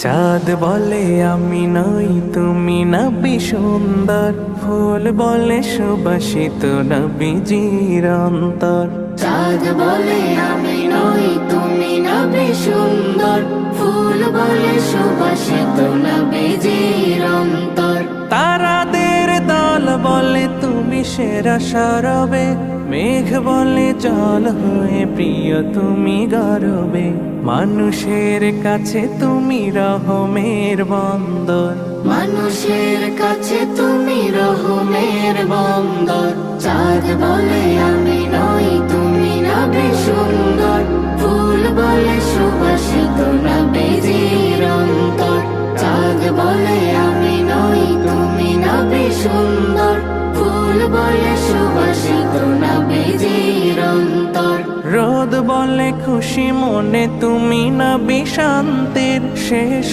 চাঁদ বলে আমি নই তুমি নবী সুন্দর, ফুল বলে সুবাসিত নবীজির অন্তর। চাঁদ বলে আমি নই তুমি নবী সুন্দর, ফুল বলে সুবাসিত নবীজির অন্তর। তারাদের দল বলে তুমি সেরা সরবে, মেঘ বলে জল হয়ে প্রিয় তুমি গরবে। মানুষের কাছে তুমি রহমের বন্দর, মানুষের কাছে তুমি রহমের বন্দর। চাঁদ বলে আমি নই তুমি নবী সুন্দর, ফুল বলে সুবাসিত নবীজির অন্তর। চাঁদ বলে আমি নই তুমি নবী সুন্দর, ফুল বলে সুবাসিত নবীজির অন্তর। রোদ বলে খুশি মনে তুমি নবী শান্তির, শেষ